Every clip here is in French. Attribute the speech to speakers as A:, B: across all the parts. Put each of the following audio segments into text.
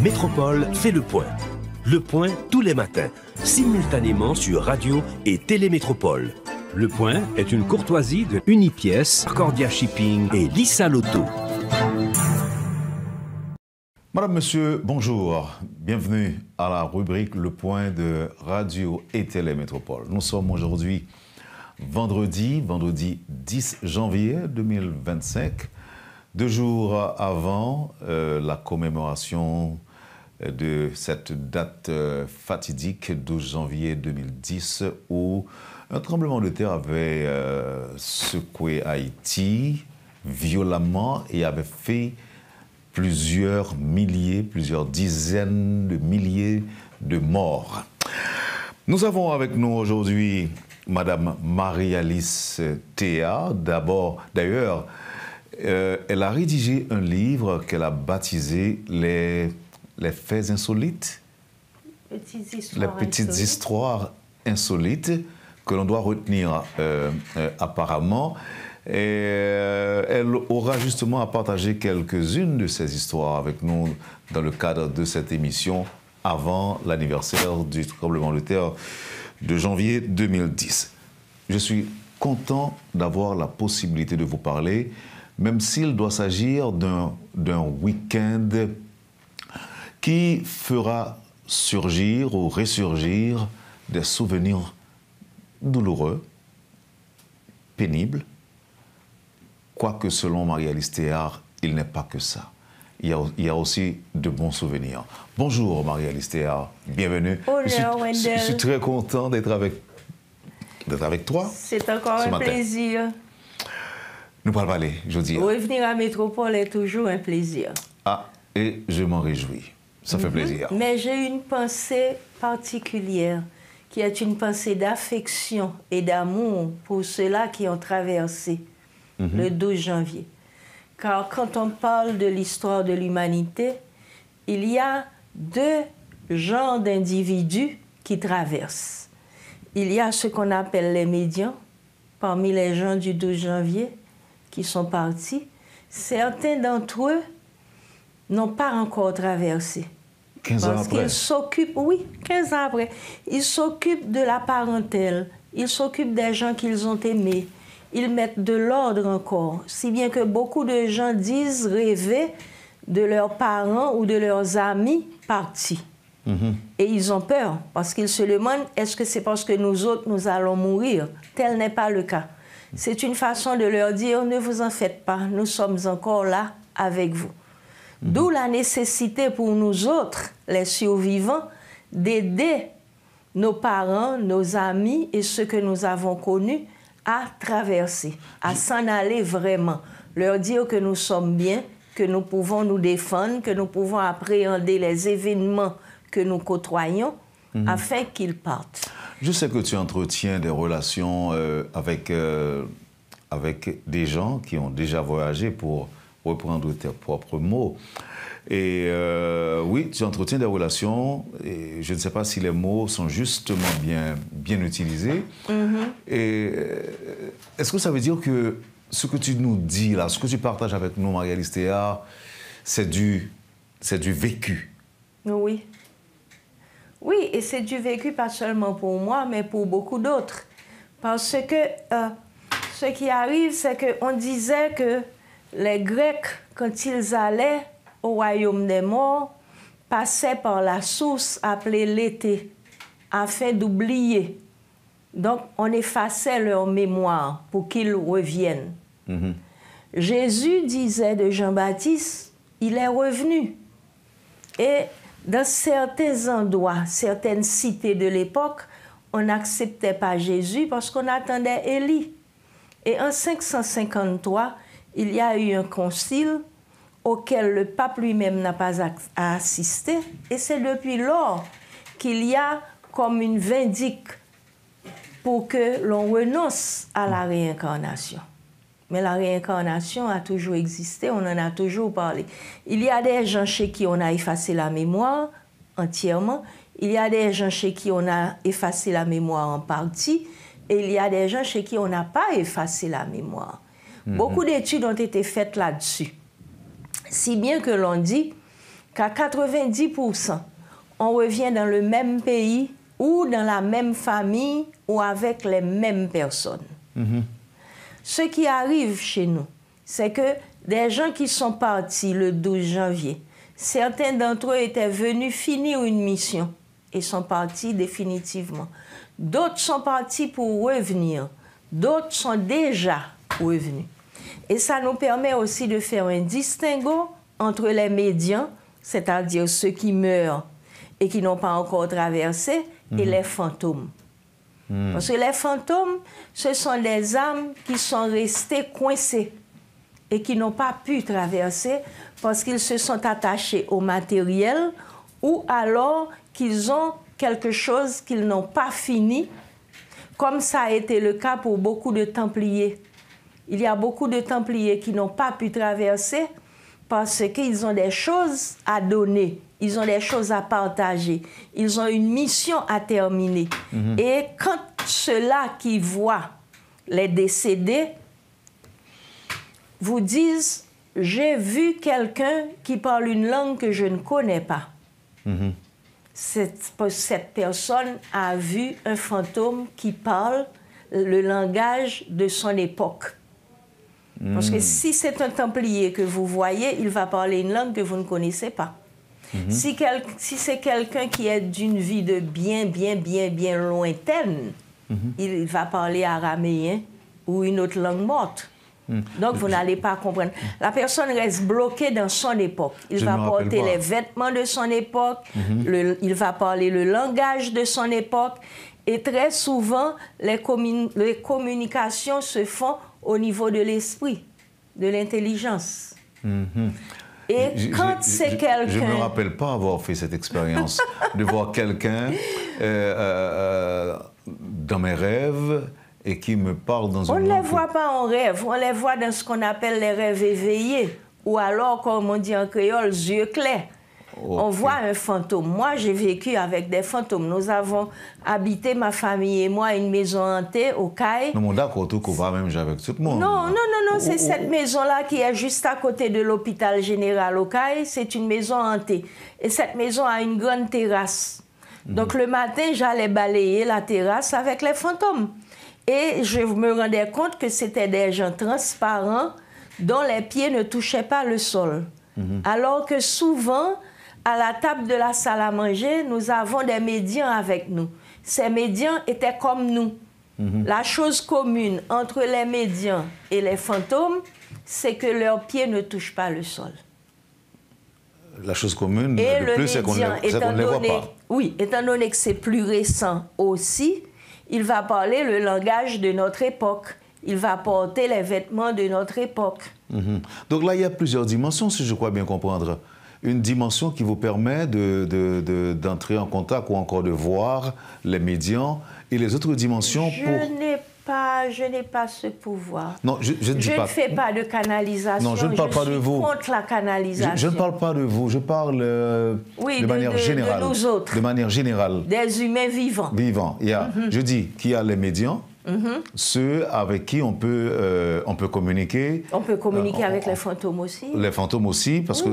A: Métropole fait le point. Le point tous les matins, simultanément sur radio et Télémétropole.
B: Le point est une courtoisie de Unipièce, Cordia Shipping et Lissa Lotto.
C: Madame, Monsieur, bonjour. Bienvenue à la rubrique Le Point de Radio et Télémétropole. Nous sommes aujourd'hui vendredi 10 janvier 2025, 2 jours avant la commémoration de cette date fatidique, 12 janvier 2010, où un tremblement de terre avait secoué Haïti violemment et avait fait plusieurs milliers, plusieurs dizaines de milliers de morts. Nous avons avec nous aujourd'hui Madame Marie-Alice Théa. D'ailleurs, elle a rédigé un livre qu'elle a baptisé Les faits insolites, les petites histoires insolites que l'on doit retenir apparemment. Et elle aura justement à partager quelques-unes de ces histoires avec nous dans le cadre de cette émission avant l'anniversaire du tremblement de terre de janvier 2010. Je suis content d'avoir la possibilité de vous parler, même s'il doit s'agir d'un week-end qui fera surgir ou ressurgir des souvenirs douloureux, pénibles. Quoique selon Marie-Alice Théa, il n'est pas que ça. Il y a aussi de bons souvenirs. Bonjour Marie-Alice Théa, bienvenue. Je suis très content d'être avec toi.
D: C'est encore un plaisir.
C: Nous parlons parler, je dis.
D: Revenir à Métropole est toujours un plaisir.
C: Ah, et je m'en réjouis. Ça fait plaisir.
D: Mais j'ai une pensée particulière, qui est une pensée d'affection et d'amour pour ceux-là qui ont traversé le 12 janvier. Car quand on parle de l'histoire de l'humanité, il y a 2 genres d'individus qui traversent. Il y a ce qu'on appelle les médians, parmi les gens du 12 janvier qui sont partis. Certains d'entre eux n'ont pas encore traversé.
C: 15 ans après.
D: Parce qu'ils s'occupent, oui, 15 ans après. Ils s'occupent de la parentèle, ils s'occupent des gens qu'ils ont aimés. Ils mettent de l'ordre encore, si bien que beaucoup de gens disent rêver de leurs parents ou de leurs amis partis. Et ils ont peur, parce qu'ils se demandent, est-ce que c'est parce que nous autres, nous allons mourir? Tel n'est pas le cas. C'est une façon de leur dire, ne vous en faites pas, nous sommes encore là avec vous. D'où la nécessité pour nous autres, les survivants, d'aider nos parents, nos amis et ceux que nous avons connus à traverser, à s'en aller vraiment, leur dire que nous sommes bien, que nous pouvons nous défendre, que nous pouvons appréhender les événements que nous côtoyons afin qu'ils partent.
C: Je sais que tu entretiens des relations avec des gens qui ont déjà voyagé, pour reprendre tes propres mots. Et oui, tu entretiens des relations, et je ne sais pas si les mots sont justement bien utilisés. Et est-ce que ça veut dire que ce que tu nous dis là, ce que tu partages avec nous, Marie-Alice Théa, c'est du vécu?
D: Oui. Oui, et c'est du vécu pas seulement pour moi, mais pour beaucoup d'autres. Parce que ce qui arrive, c'est qu'on disait que les Grecs, quand ils allaient au royaume des morts, passaient par la source appelée l'été, afin d'oublier. Donc, on effaçait leur mémoire pour qu'ils reviennent. Jésus disait de Jean-Baptiste, il est revenu. Et dans certains endroits, certaines cités de l'époque, on n'acceptait pas Jésus parce qu'on attendait Élie. Et en 553, il y a eu un concile auquel le pape lui-même n'a pas assisté. Et c'est depuis lors qu'il y a comme une vindicte pour que l'on renonce à la réincarnation. Mais la réincarnation a toujours existé, on en a toujours parlé. Il y a des gens chez qui on a effacé la mémoire entièrement, il y a des gens chez qui on a effacé la mémoire en partie, et il y a des gens chez qui on n'a pas effacé la mémoire. Beaucoup d'études ont été faites là-dessus. Si bien que l'on dit qu'à 90%, on revient dans le même pays ou dans la même famille ou avec les mêmes personnes. Ce qui arrive chez nous, c'est que des gens qui sont partis le 12 janvier, certains d'entre eux étaient venus finir une mission et sont partis définitivement. D'autres sont partis pour revenir. D'autres sont déjà revenus. Et ça nous permet aussi de faire un distinguo entre les médians, c'est-à-dire ceux qui meurent et qui n'ont pas encore traversé, et les fantômes. Parce que les fantômes, ce sont des âmes qui sont restées coincées et qui n'ont pas pu traverser parce qu'ils se sont attachés au matériel ou alors qu'ils ont quelque chose qu'ils n'ont pas fini, comme ça a été le cas pour beaucoup de Templiers. Il y a beaucoup de Templiers qui n'ont pas pu traverser parce qu'ils ont des choses à donner, ils ont des choses à partager, ils ont une mission à terminer. Et quand ceux-là qui voient les décédés vous disent « J'ai vu quelqu'un qui parle une langue que je ne connais pas », cette personne a vu un fantôme qui parle le langage de son époque. Parce que si c'est un Templier que vous voyez, il va parler une langue que vous ne connaissez pas. Si c'est quelqu'un qui est d'une vie de bien lointaine, il va parler araméen ou une autre langue morte. Donc, vous n'allez pas comprendre. La personne reste bloquée dans son époque. Il va porter les vêtements de son époque, il va parler le langage de son époque. Et très souvent, les communications se font au niveau de l'esprit, de l'intelligence. Et quand c'est quelqu'un...
C: Je ne me rappelle pas avoir fait cette expérience, de voir quelqu'un dans mes rêves et qui me parle dans une langue...
D: On ne les voit pas en rêve, on les voit dans ce qu'on appelle les rêves éveillés, ou alors, comme on dit en créole, yeux clairs. On voit un fantôme. Moi, j'ai vécu avec des fantômes. Nous avons habité, ma famille et moi, une maison hantée au Caille.
C: Non, mais d'accord, tout qu'on va même avec tout le monde.
D: Non, c'est cette maison-là qui est juste à côté de l'hôpital général au Caille. C'est une maison hantée. Et cette maison a une grande terrasse. Donc, le matin, j'allais balayer la terrasse avec les fantômes. Et je me rendais compte que c'était des gens transparents dont les pieds ne touchaient pas le sol. Alors que souvent... À la table de la salle à manger, nous avons des médians avec nous. Ces médians étaient comme nous. La chose commune entre les médians et les fantômes, c'est que leurs pieds ne touchent pas le sol.
C: La chose commune,
D: et
C: le plus, c'est qu'on ne les voit pas.
D: Oui, étant donné que c'est plus récent aussi, il va parler le langage de notre époque. Il va porter les vêtements de notre époque.
C: Donc là, il y a plusieurs dimensions, si je crois bien comprendre. Une dimension qui vous permet d'entrer en contact ou encore de voir les médians et les autres dimensions
D: Je n'ai pas ce pouvoir.
C: Non, je
D: ne fais pas de canalisation.
C: Non, je ne parle pas de vous.
D: Je suis contre la canalisation.
C: Je ne parle pas de vous, je parle de manière générale.
D: De nous autres.
C: De manière générale.
D: Des humains vivants.
C: Vivants. Je dis qu'il y a les médians, ceux avec qui on peut communiquer.
D: On peut communiquer avec les fantômes aussi.
C: Les fantômes aussi, parce que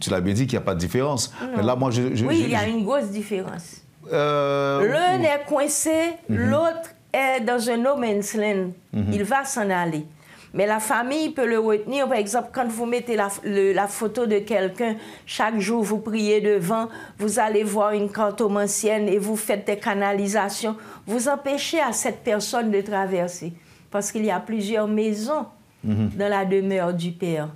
C: tu l'as bien dit qu'il n'y a pas de différence. Mais là, moi,
D: il y a une grosse différence. L'un est coincé, l'autre est dans un no man's land. Il va s'en aller. Mais la famille peut le retenir. Par exemple, quand vous mettez la photo de quelqu'un, chaque jour vous priez devant, vous allez voir une cartomancienne et vous faites des canalisations. Vous empêchez à cette personne de traverser. Parce qu'il y a plusieurs maisons dans la demeure du Père.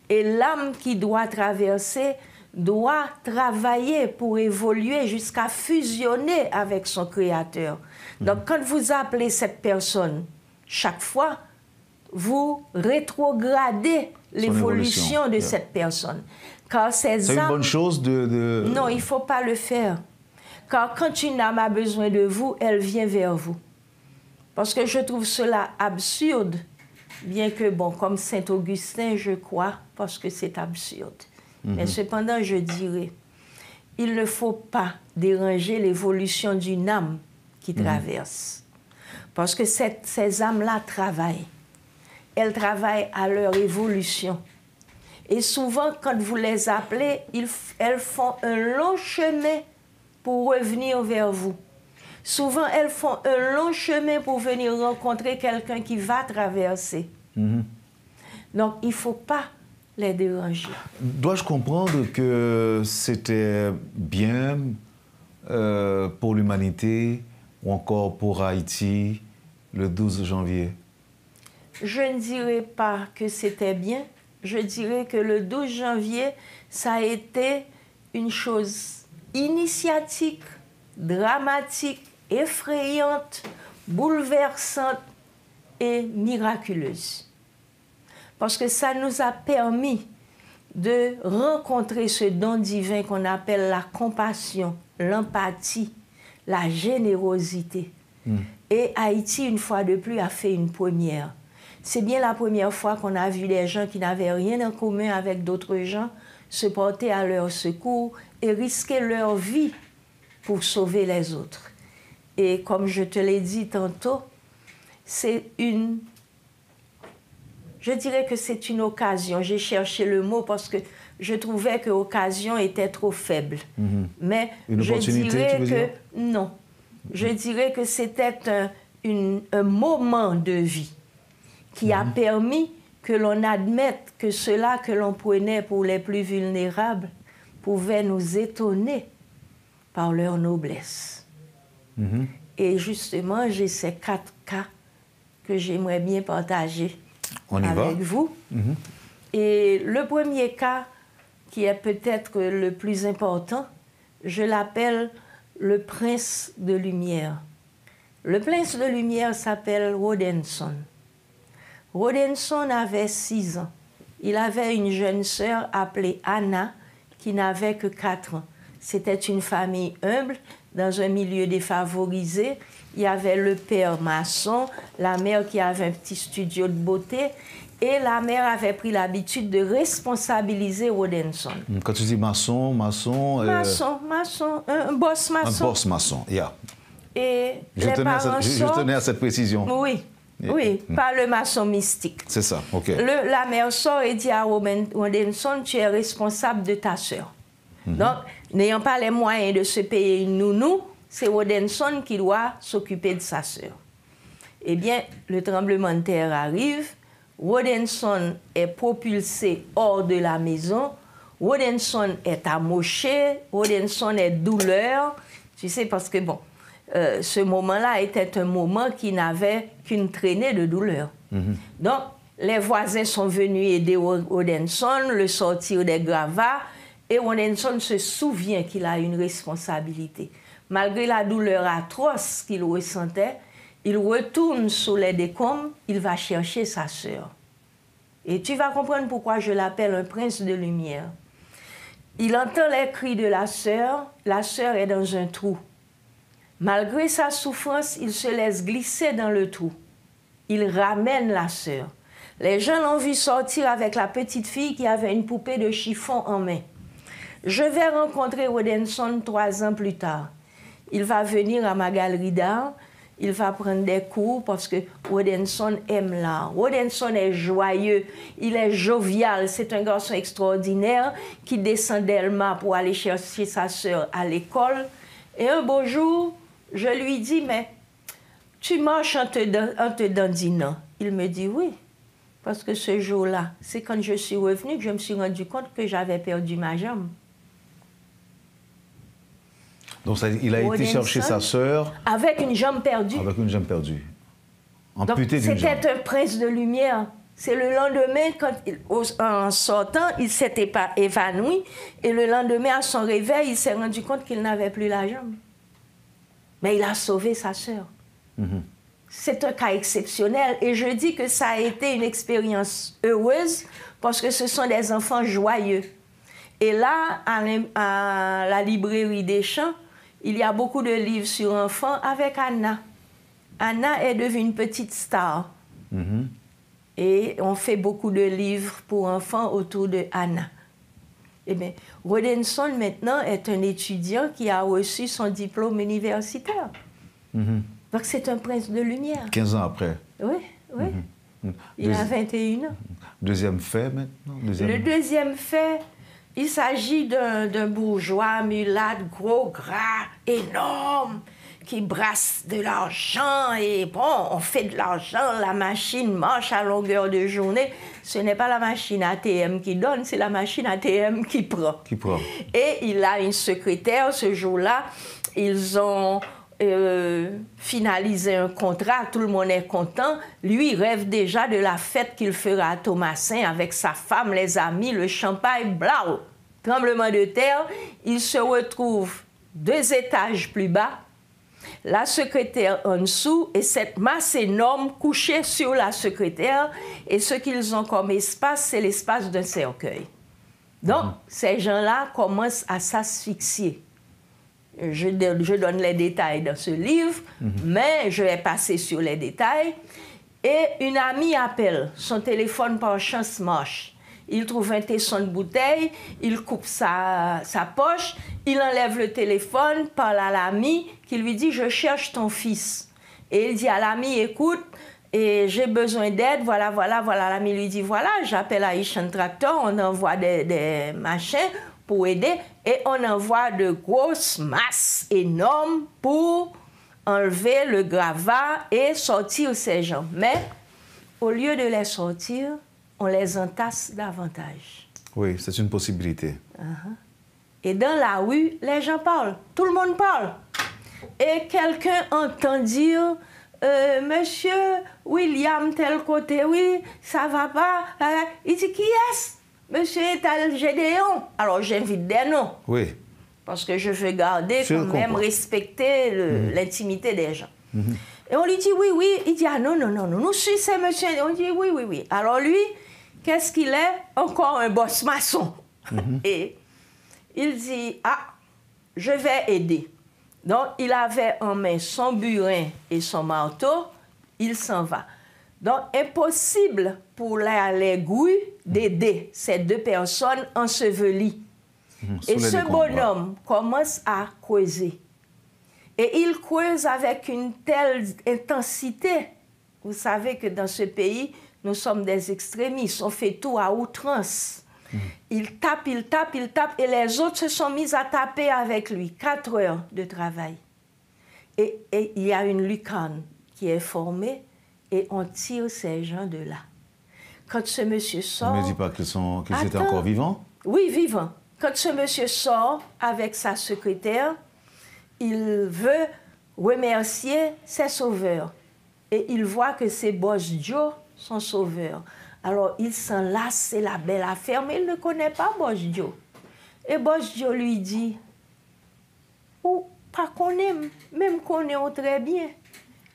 D: Et l'âme qui doit traverser doit travailler pour évoluer jusqu'à fusionner avec son Créateur. Donc, quand vous appelez cette personne, chaque fois, vous rétrogradez l'évolution de cette personne. Car ces âmes...
C: C'est une bonne chose de...
D: Non, il ne faut pas le faire. Car quand une âme a besoin de vous, elle vient vers vous. Parce que je trouve cela absurde, bien que, bon, comme Saint-Augustin, je crois, parce que c'est absurde. Mais cependant, je dirais, il ne faut pas déranger l'évolution d'une âme qui traverse. Parce que ces âmes-là travaillent. Elles travaillent à leur évolution. Et souvent, quand vous les appelez, elles font un long chemin pour revenir vers vous. Souvent, elles font un long chemin pour venir rencontrer quelqu'un qui va traverser. Donc, il ne faut pas les déranger.
C: Dois-je comprendre que c'était bien pour l'humanité ou encore pour Haïti le 12 janvier?
D: Je ne dirais pas que c'était bien. Je dirais que le 12 janvier, ça a été une chose initiatique, dramatique, effrayante, bouleversante et miraculeuse. Parce que ça nous a permis de rencontrer ce don divin qu'on appelle la compassion, l'empathie, la générosité. Et Haïti, une fois de plus, a fait une première. C'est bien la première fois qu'on a vu des gens qui n'avaient rien en commun avec d'autres gens se porter à leur secours et risquer leur vie pour sauver les autres. Et comme je te l'ai dit tantôt, je dirais que c'est une occasion. J'ai cherché le mot parce que je trouvais que l'occasion était trop faible. Mais
C: une opportunité, tu veux dire?
D: Non. Je dirais que c'était un moment de vie qui a permis que l'on admette que ceux-là que l'on prenait pour les plus vulnérables pouvaient nous étonner par leur noblesse. Et justement, j'ai ces 4 cas que j'aimerais bien partager avec vous. Et le premier cas, qui est peut-être le plus important, je l'appelle le prince de lumière. Le prince de lumière s'appelle Rodenson. Rodenson avait 6 ans. Il avait une jeune sœur appelée Anna qui n'avait que 4 ans. C'était une famille humble, dans un milieu défavorisé. Il y avait le père maçon, la mère qui avait un petit studio de beauté, et la mère avait pris l'habitude de responsabiliser Rodenson.
C: Quand tu dis maçon...
D: Maçon, un boss maçon.
C: Un boss maçon, yeah.
D: Et
C: je tenais à cette précision.
D: Oui. Oui, pas le maçon mystique.
C: C'est ça, ok.
D: La mère sort et dit à Rodenson, tu es responsable de ta sœur. Donc, n'ayant pas les moyens de se payer une nounou, c'est Rodenson qui doit s'occuper de sa sœur. Eh bien, le tremblement de terre arrive, Rodenson est propulsé hors de la maison, Rodenson est amoché, Rodenson est douleur, tu sais, parce que bon, ce moment-là était un moment qui n'avait qu'une traînée de douleur. Donc, les voisins sont venus aider Rodenson, le sortir des gravats, et Rodenson se souvient qu'il a une responsabilité. Malgré la douleur atroce qu'il ressentait, il retourne sous les décombres, il va chercher sa sœur. Et tu vas comprendre pourquoi je l'appelle un prince de lumière. Il entend les cris de la sœur est dans un trou. Malgré sa souffrance, il se laisse glisser dans le trou. Il ramène la sœur. Les gens l'ont vu sortir avec la petite fille qui avait une poupée de chiffon en main. Je vais rencontrer Rodenson 3 ans plus tard. Il va venir à ma galerie d'art, il va prendre des cours parce que Rodenson aime l'art. Rodenson est joyeux, il est jovial, c'est un garçon extraordinaire qui descend d'Elma pour aller chercher sa sœur à l'école. Et un beau jour, je lui dis, mais tu marches en te dandinant. Il me dit oui, parce que ce jour-là, c'est quand je suis revenue que je me suis rendu compte que j'avais perdu ma jambe.
C: Donc il a été chercher sa sœur...
D: Avec une jambe perdue.
C: Avec une jambe perdue. Amputée d'une jambe.
D: C'était un prince de lumière. C'est le lendemain, en sortant, il s'était pas évanoui. Et le lendemain, à son réveil, il s'est rendu compte qu'il n'avait plus la jambe. Mais il a sauvé sa sœur. C'est un cas exceptionnel. Et je dis que ça a été une expérience heureuse parce que ce sont des enfants joyeux. Et là, à la librairie des Champs, il y a beaucoup de livres sur enfants avec Anna. Anna est devenue une petite star. Et on fait beaucoup de livres pour enfants autour de Anna. Eh bien, Rodenson, maintenant, est un étudiant qui a reçu son diplôme universitaire. Donc, c'est un prince de lumière.
C: 15 ans après.
D: Oui, oui. Il a 21 ans.
C: Deuxième fait maintenant?
D: Le deuxième fait, il s'agit d'un bourgeois mulâtre, gros, gras, énorme, qui brasse de l'argent et bon, on fait de l'argent, la machine marche à longueur de journée. Ce n'est pas la machine ATM qui donne, c'est la machine ATM qui prend. Et il a une secrétaire, ce jour-là, ils ont finalisé un contrat, tout le monde est content. Lui, il rêve déjà de la fête qu'il fera à Thomasin avec sa femme, les amis, le champagne, blau. Tremblement de terre, il se retrouve 2 étages plus bas, la secrétaire en dessous et cette masse énorme couchée sur la secrétaire. Et ce qu'ils ont comme espace, c'est l'espace d'un cercueil. Donc, ces gens-là commencent à s'asphyxier. Je donne les détails dans ce livre, mais je vais passer sur les détails. Et une amie appelle, son téléphone par chance marche. Il trouve un tesson de bouteille, il coupe sa poche, il enlève le téléphone, parle à l'ami qui lui dit « Je cherche ton fils ». Et il dit à l'ami « Écoute, j'ai besoin d'aide, voilà. » L'ami lui dit « Voilà, j'appelle Haïtien Tractor, on envoie des machins pour aider et on envoie de grosses masses énormes pour enlever le gravat et sortir ces gens. Mais au lieu de les sortir, on les entasse davantage.
C: Oui, c'est une possibilité.
D: Et dans la rue, les gens parlent. Tout le monde parle. Et quelqu'un entend dire Monsieur William, tel côté, oui, ça va pas. Il dit, qui est-ce? Monsieur Gédéon. Alors j'invite des noms.
C: Oui.
D: Parce que je veux garder, quand même, respecter l'intimité des gens. Et on lui dit oui. Il dit, ah non, nous suis ces monsieur. On dit oui. Alors lui, qu'est-ce qu'il est? Encore un boss maçon. Et il dit, ah, je vais aider. Donc, il avait en main son burin et son marteau, il s'en va. Donc, impossible pour les gouilles d'aider ces 2 personnes ensevelies. Et ce bonhomme commence à creuser. Et il creuse avec une telle intensité. Vous savez que dans ce pays, nous sommes des extrémistes, on fait tout à outrance. Il tape, et les autres se sont mis à taper avec lui. 4 heures de travail. Et il y a une lucarne qui est formée et on tire ces gens de là. Quand ce monsieur sort...
C: Ne me dis pas qu'ils étaient encore vivants?
D: Oui, vivants. Quand ce monsieur sort avec sa secrétaire, il veut remercier ses sauveurs. Et il voit que c'est Boss Joe, son sauveur. Alors, il s'en lasse, c'est la belle affaire, mais il ne connaît pas Boss Joe. Et Boss Joe lui dit, ou pas qu'on aime, même qu'on est très bien.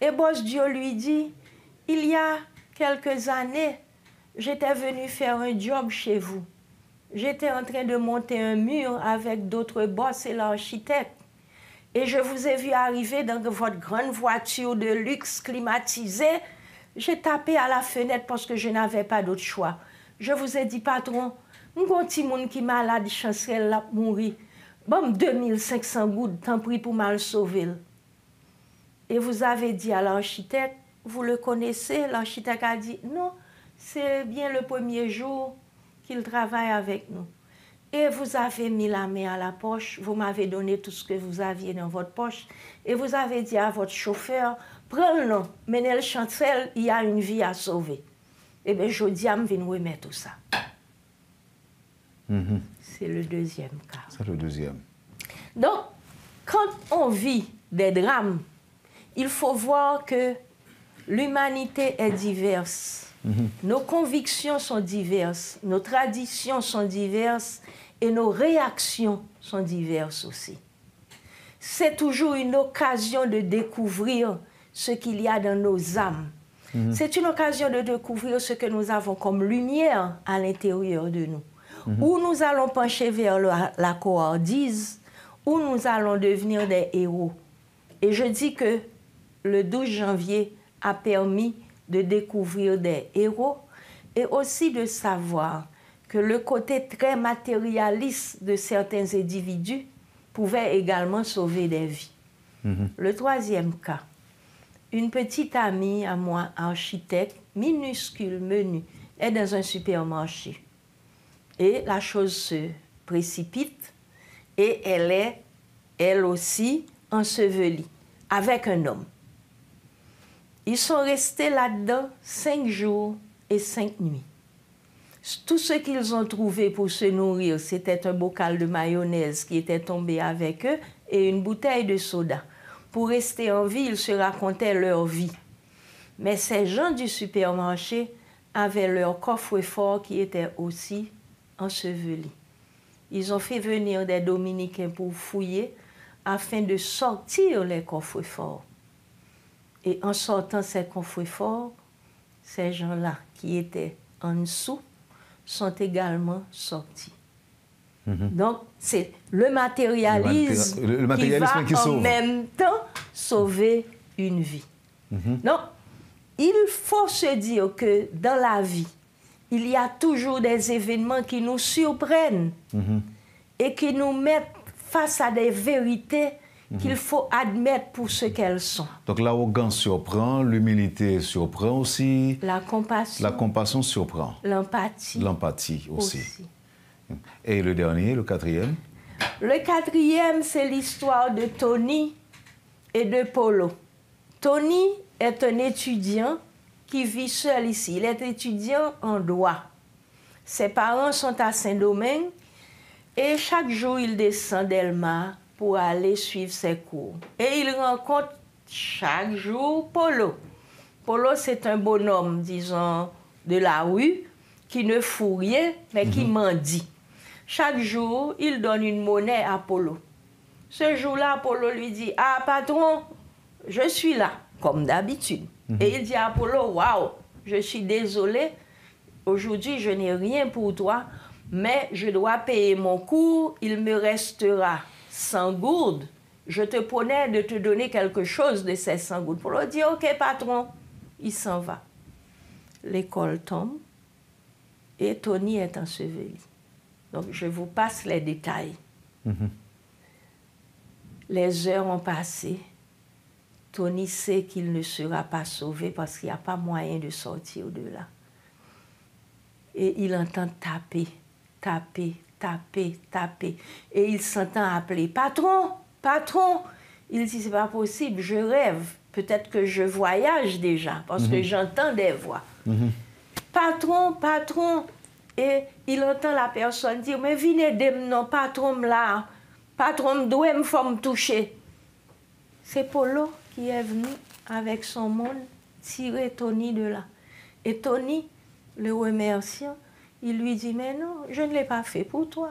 D: Et Boss Joe lui dit, il y a quelques années, j'étais venu faire un job chez vous. J'étais en train de monter un mur avec d'autres boss et l'architecte. Et je vous ai vu arriver dans votre grande voiture de luxe climatisée. J'ai tapé à la fenêtre parce que je n'avais pas d'autre choix. Je vous ai dit, patron, un petit monde qui est malade, chancel, là, mourir. Bon, 2500 gouttes, tant pis pour mal sauver. Et vous avez dit à l'architecte, vous le connaissez? L'architecte a dit, non, c'est bien le premier jour qu'il travaille avec nous. Et vous avez mis la main à la poche, vous m'avez donné tout ce que vous aviez dans votre poche, et vous avez dit à votre chauffeur, prends-le, menez-le chancel, il y a une vie à sauver. Eh bien, je dis, je vais nous remettre tout ça. C'est le deuxième cas.
C: C'est le deuxième.
D: Donc, quand on vit des drames, il faut voir que l'humanité est diverse. Nos convictions sont diverses, nos traditions sont diverses et nos réactions sont diverses aussi. C'est toujours une occasion de découvrir ce qu'il y a dans nos âmes. C'est une occasion de découvrir ce que nous avons comme lumière à l'intérieur de nous. Où nous allons pencher vers la couardise, où nous allons devenir des héros. Et je dis que le 12 janvier a permis de découvrir des héros et aussi de savoir que le côté très matérialiste de certains individus pouvait également sauver des vies. Le troisième cas, une petite amie à moi, architecte, minuscule, menue, est dans un supermarché. Et la chose se précipite et elle est, elle aussi, ensevelie avec un homme. Ils sont restés là-dedans 5 jours et 5 nuits. Tout ce qu'ils ont trouvé pour se nourrir, c'était un bocal de mayonnaise qui était tombé avec eux et une bouteille de soda. Pour rester en vie, ils se racontaient leur vie. Mais ces gens du supermarché avaient leur coffre-fort qui était aussi enseveli. Ils ont fait venir des Dominicains pour fouiller afin de sortir les coffres-forts. Et en sortant ces coffres-forts, ces gens-là qui étaient en dessous sont également sortis. Donc, c'est le matérialisme, qui va en même temps sauver une vie. Donc, il faut se dire que dans la vie, il y a toujours des événements qui nous surprennent et qui nous mettent face à des vérités qu'il faut admettre pour ce qu'elles sont.
C: Donc l'arrogance surprend, l'humilité surprend aussi.
D: La compassion surprend.
C: L'empathie aussi. Et le dernier, le quatrième?
D: Le quatrième, c'est l'histoire de Tony et de Polo. Tony est un étudiant qui vit seul ici. Il est étudiant en droit. Ses parents sont à Saint-Domingue et chaque jour, il descend d'Elma pour aller suivre ses cours. Et il rencontre chaque jour Polo. Polo, c'est un bonhomme, disons, de la rue, qui ne fout rien, mais qui mendie. Chaque jour, il donne une monnaie à Polo. Ce jour-là, Polo lui dit « Ah, patron, je suis là, comme d'habitude. » Et il dit à Polo « Waouh, je suis désolé, aujourd'hui, je n'ai rien pour toi, mais je dois payer mon cours, il me restera 100 gourdes. Je te promets de te donner quelque chose de ces 100 gourdes. » Polo dit « Ok, patron. » Il s'en va. L'école tombe et Tony est enseveli. Donc, je vous passe les détails. Les heures ont passé. Tony sait qu'il ne sera pas sauvé parce qu'il n'y a pas moyen de sortir de là. Et il entend taper, taper, taper, taper. Et il s'entend appeler « Patron, patron !» Il dit « C'est pas possible, je rêve. Peut-être que je voyage déjà parce que j'entends des voix. Patron, patron !» Et il entend la personne dire « Mais venez de non, patron là, patron doit me toucher. » C'est Polo qui est venu avec son monde tirer Tony de là. Et Tony, le remerciant, il lui dit « Mais non, je ne l'ai pas fait pour toi.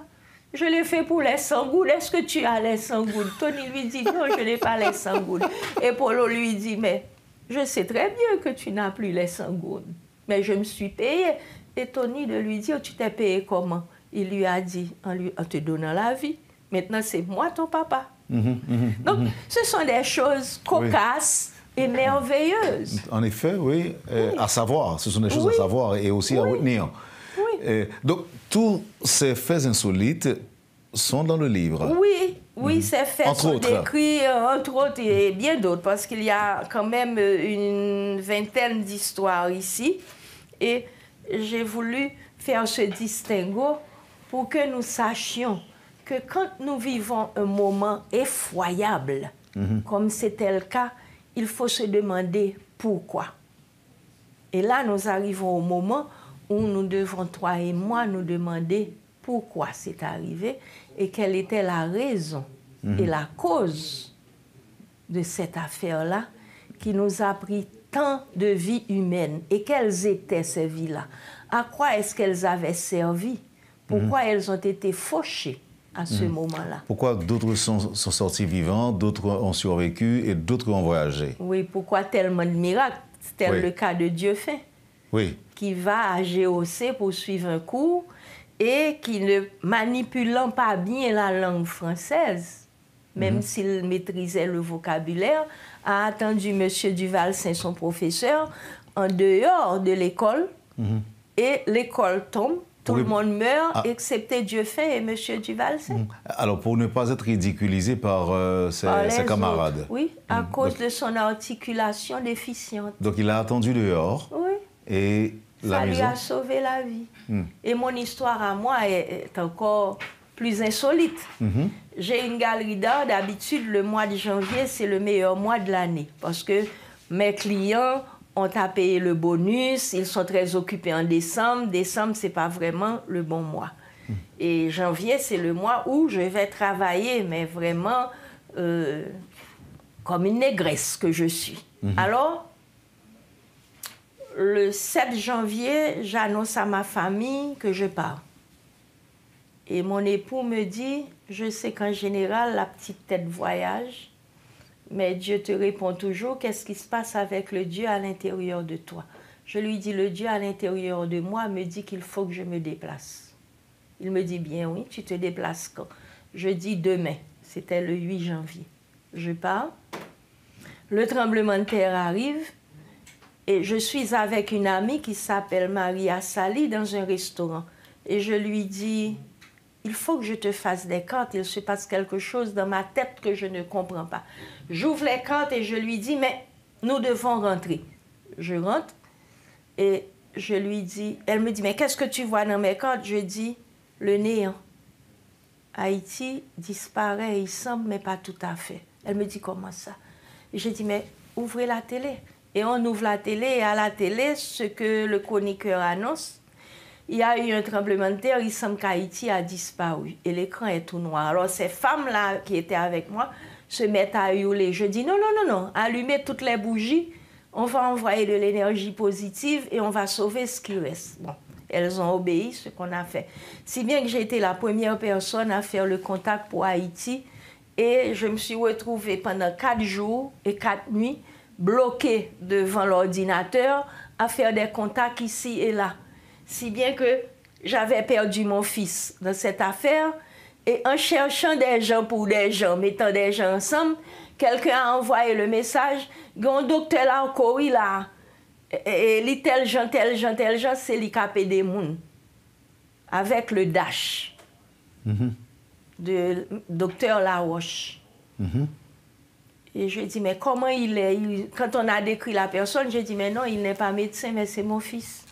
D: Je l'ai fait pour les 100 gouttes. Est-ce que tu as les 100 gouttes? » Tony lui dit « Non, je n'ai pas les 100 gouttes. » Et Polo lui dit « Mais je sais très bien que tu n'as plus les 100 gouttes. Mais je me suis payé. » Et Tony de lui dire « Tu t'es payé comment ?» Il lui a dit en te donnant la vie. Maintenant, c'est moi ton papa. Donc, ce sont des choses cocasses et merveilleuses.
C: En effet, oui. À savoir, ce sont des choses à savoir et aussi à retenir. Donc, tous ces faits insolites sont dans le livre.
D: Oui, ces faits sont décrits, entre autres, et bien d'autres, parce qu'il y a quand même une vingtaine d'histoires ici. Et j'ai voulu faire ce distinguo pour que nous sachions que quand nous vivons un moment effroyable, comme c'était le cas, il faut se demander pourquoi. Et là, nous arrivons au moment où nous devons, toi et moi, nous demander pourquoi c'est arrivé et quelle était la raison et la cause de cette affaire-là qui nous a pris tant de vies humaines. Et quelles étaient ces vies-là? À quoi est-ce qu'elles avaient servi? Pourquoi elles ont été fauchées à ce moment-là?
C: Pourquoi d'autres sont sortis vivants, d'autres ont survécu et d'autres ont voyagé?
D: Oui, pourquoi tellement de miracles? C'était le cas de Dieufin, qui va à GOC pour suivre un cours et qui, ne manipulant pas bien la langue française, même s'il maîtrisait le vocabulaire, a attendu M. Duvalsin, son professeur, en dehors de l'école, et l'école tombe. Tout le monde meurt, excepté Dieufin et M. Duvalsin.
C: Alors, pour ne pas être ridiculisé par ses camarades.
D: Oui, à cause de son articulation déficiente.
C: Donc, il a attendu dehors.
D: Oui.
C: Et la
D: ça
C: maison.
D: lui a sauvé la vie. Et mon histoire à moi est encore plus insolite. J'ai une galerie d'art. D'habitude, le mois de janvier, c'est le meilleur mois de l'année parce que mes clients ont à payer le bonus. Ils sont très occupés en décembre. Décembre, ce n'est pas vraiment le bon mois. Et janvier, c'est le mois où je vais travailler, mais vraiment comme une négresse que je suis. Alors, le 7 janvier, j'annonce à ma famille que je pars. Et mon époux me dit, je sais qu'en général, la petite tête voyage, mais Dieu te répond toujours, qu'est-ce qui se passe avec le Dieu à l'intérieur de toi? Je lui dis, le Dieu à l'intérieur de moi me dit qu'il faut que je me déplace. Il me dit, bien oui, tu te déplaces quand? Je dis demain, c'était le 8 janvier. Je pars, le tremblement de terre arrive, et je suis avec une amie qui s'appelle Maria Sali dans un restaurant. Et je lui dis, il faut que je te fasse des cartes, il se passe quelque chose dans ma tête que je ne comprends pas. J'ouvre les cartes et je lui dis, mais nous devons rentrer. Je rentre et je lui dis, elle me dit, mais qu'est-ce que tu vois dans mes cartes? Je dis, le néant. Haïti disparaît, il semble, mais pas tout à fait. Elle me dit, comment ça? Et je dis, mais ouvrez la télé. Et on ouvre la télé, et à la télé, ce que le chroniqueur annonce, il y a eu un tremblement de terre, il semble qu'Haïti a disparu. Et l'écran est tout noir. Alors ces femmes-là qui étaient avec moi se mettent à hurler. Je dis, non, non, non, non, allumez toutes les bougies, on va envoyer de l'énergie positive et on va sauver ce qui reste. Bon, elles ont obéi, ce qu'on a fait. Si bien que j'ai été la première personne à faire le contact pour Haïti, et je me suis retrouvée pendant 4 jours et 4 nuits, bloquée devant l'ordinateur, à faire des contacts ici et là. Si bien que j'avais perdu mon fils dans cette affaire, et en cherchant des gens pour des gens, mettant des gens ensemble, quelqu'un a envoyé le message, un docteur là encore, il a, et tel gens, c'est lui qui a aidé des gens. Avec le DASH de docteur Laroche. Et je dis, mais comment il est? Quand on a décrit la personne, je dis, mais non, il n'est pas médecin, mais c'est mon fils.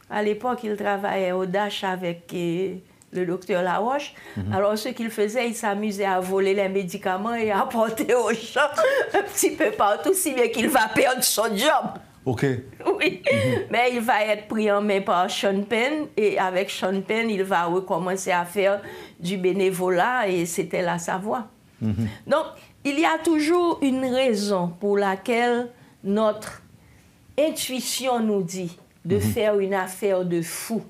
D: À l'époque, il travaillait au DASH avec le docteur Laroche. Alors, ce qu'il faisait, il s'amusait à voler les médicaments et à porter aux gens un petit peu partout, si bien qu'il va perdre son job.
C: OK.
D: Oui, mais il va être pris en main par Sean Penn, et avec Sean Penn, il va recommencer à faire du bénévolat, et c'était là sa voie. Donc, il y a toujours une raison pour laquelle notre intuition nous dit de faire une affaire de fou.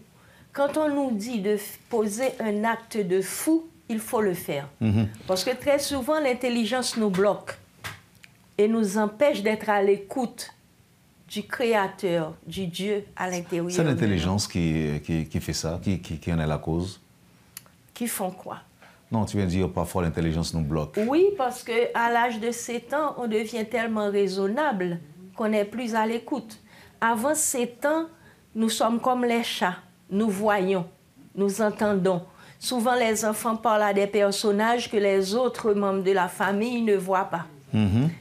D: Quand on nous dit de poser un acte de fou, il faut le faire. Parce que très souvent, l'intelligence nous bloque et nous empêche d'être à l'écoute du Créateur, du Dieu à l'intérieur.
C: C'est l'intelligence qui fait ça, qui en est la cause?
D: Qui font quoi?
C: Non, tu viens de dire parfois l'intelligence nous bloque.
D: Oui, parce qu'à l'âge de 7 ans, on devient tellement raisonnable qu'on n'est plus à l'écoute. Avant 7 ans, nous sommes comme les chats. Nous voyons, nous entendons. Souvent, les enfants parlent à des personnages que les autres membres de la famille ne voient pas.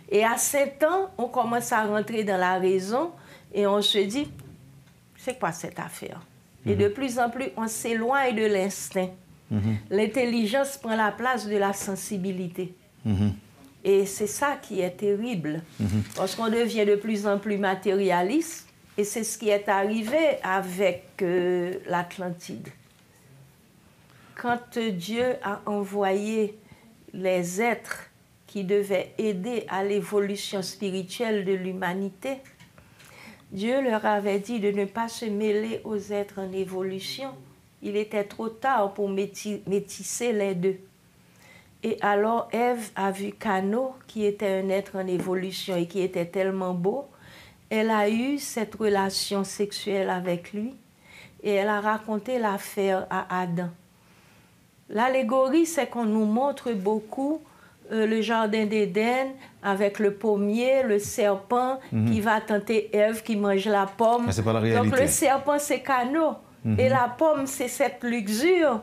D: Et à 7 ans, on commence à rentrer dans la raison et on se dit, c'est quoi cette affaire? Et de plus en plus, on s'éloigne de l'instinct. L'intelligence prend la place de la sensibilité. Et c'est ça qui est terrible, parce qu'on devient de plus en plus matérialiste, et c'est ce qui est arrivé avec l'Atlantide. Quand Dieu a envoyé les êtres qui devaient aider à l'évolution spirituelle de l'humanité, Dieu leur avait dit de ne pas se mêler aux êtres en évolution. Il était trop tard pour métisser les deux. Et alors Ève a vu Cano, qui était un être en évolution et qui était tellement beau. Elle a eu cette relation sexuelle avec lui et elle a raconté l'affaire à Adam. L'allégorie, c'est qu'on nous montre beaucoup le jardin d'Éden avec le pommier, le serpent qui va tenter Ève, qui mange la pomme.
C: Mais c'est pas la réalité.
D: Donc le serpent, c'est Cano. Et la pomme, c'est cette luxure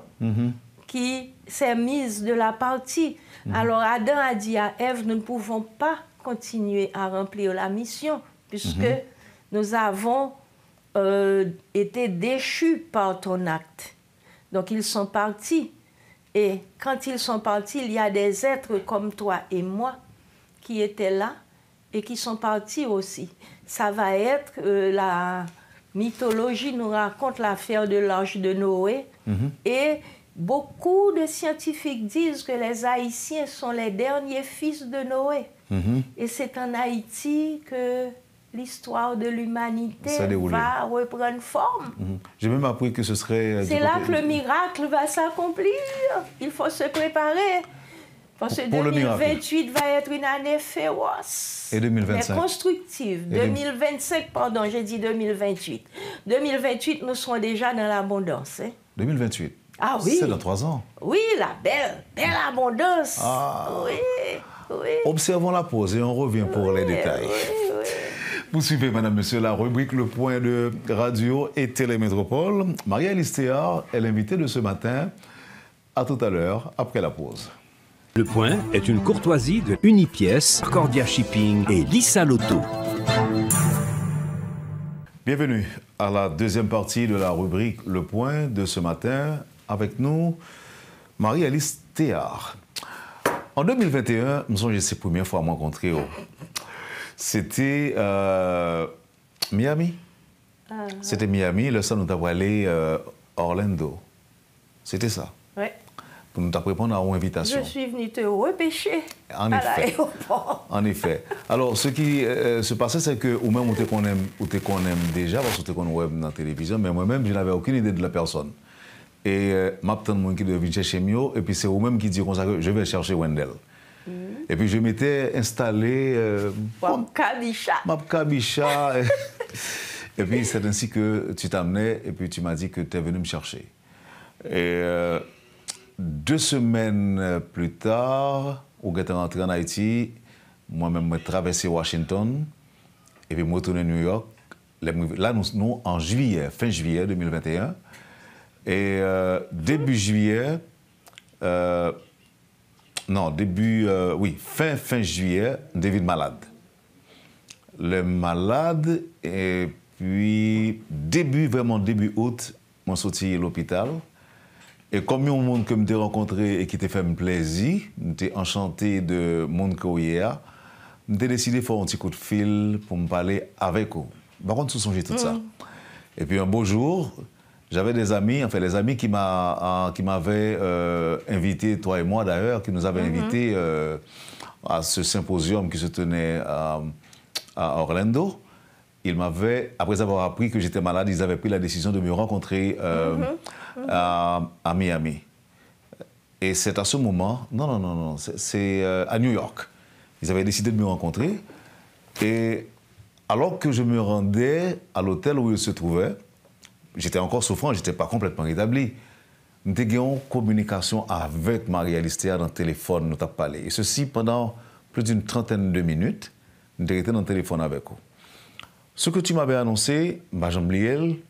D: qui s'est mise de la partie. Alors Adam a dit à Ève, nous ne pouvons pas continuer à remplir la mission puisque nous avons été déchus par ton acte. Donc ils sont partis. Et quand ils sont partis, il y a des êtres comme toi et moi qui étaient là et qui sont partis aussi. Ça va être, la mythologie nous raconte l'affaire de l'arche de Noé. Et beaucoup de scientifiques disent que les Haïtiens sont les derniers fils de Noé. Et c'est en Haïti que l'histoire de l'humanité va reprendre forme.
C: J'ai même appris que ce serait...
D: C'est là que le miracle va s'accomplir. Il faut se préparer. Parce que 2028 va être une année féroce.
C: Et 2025.
D: Mais constructive. 2025, pardon, j'ai dit 2028. 2028, nous serons déjà dans l'abondance.
C: 2028
D: Ah oui.
C: C'est dans 3 ans.
D: Oui, la belle abondance.
C: Ah.
D: Oui.
C: Observons la pause et on revient pour les détails.
D: Oui.
C: Vous suivez, madame, monsieur, la rubrique Le Point de Radio et Télémétropole. Marie-Alice Théard est l'invitée de ce matin. À tout à l'heure, après la pause.
B: Le Point est une courtoisie de Unipièce, Cordia Shipping et Lissa Lotto.
C: Bienvenue à la deuxième partie de la rubrique Le Point de ce matin. Avec nous, Marie-Alice Théard. En 2021, nous sommes ces premières fois rencontrés. C'était Miami. C'était Miami, le sang nous avons allé Orlando. C'était ça.
D: Oui.
C: Pour nous répondre à une invitation.
D: Je suis venue te repêcher
C: à l'aéroport. En effet. Alors, ce qui se passait, c'est que ou même on qu'on aime déjà, parce qu'on connaît web dans la télévision, mais moi-même, je n'avais aucune idée de la personne. Et m'attends mon qui devait chercher Mio, et puis c'est vous-même qui dit comme ça que je vais chercher Wendell. Et puis je m'étais installé. Mapkabicha. Et puis c'est ainsi que tu t'amenais, et puis tu m'as dit que tu es venu me chercher. Et 2 semaines plus tard, où j'étais rentré en Haïti, moi-même, j'ai traversé Washington, et puis je suis retourné à New York. Là, nous en juillet, fin juillet 2021. Et début juillet, fin juillet, David malade. Le malade, et puis vraiment début août, je suis sorti à l'hôpital. Et comme il y a un monde que je rencontré et qui t'a fait un plaisir, j'étais enchanté de monde que hier, j'ai décidé de faire un petit coup de fil pour me parler avec eux. Par contre, je songeais tout ça. Et puis un beau jour, j'avais des amis, enfin les amis qui m'avaient invité, toi et moi d'ailleurs, qui nous avaient invités à ce symposium qui se tenait à Orlando. Ils m'avaient, après avoir appris que j'étais malade, ils avaient pris la décision de me rencontrer à Miami. Et c'est à ce moment, non, c'est à New York. Ils avaient décidé de me rencontrer. Et alors que je me rendais à l'hôtel où ils se trouvaient, j'étais encore souffrant, je n'étais pas complètement rétabli. Nous avons en communication avec Marie-Alice Théard dans le téléphone, nous avons parlé. Et ceci pendant plus d'une trentaine de minutes, nous étions dans le téléphone avec eux. Ce que tu m'avais annoncé, j'en oublié,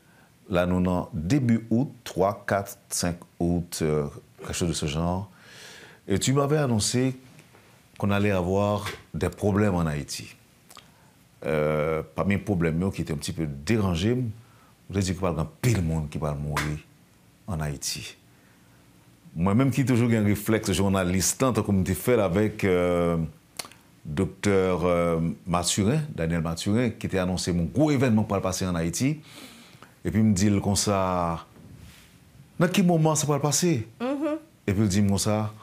C: là nous sommes début août, 3, 4, 5 août, quelque chose de ce genre. Et tu m'avais annoncé qu'on allait avoir des problèmes en Haïti. Parmi les problèmes qui étaient un petit peu dérangés, vous avez dit qu'il y a pile de monde qui va mourir en Haïti. Moi-même qui ai toujours un réflexe journaliste, tant comme tu fais avec docteur Mathurin, Daniel Mathurin, qui t'a annoncé mon gros événement pour le passer en Haïti. Et puis il me dit comme ça, dans quel moment ça va le passer? Et puis il dit comme ça,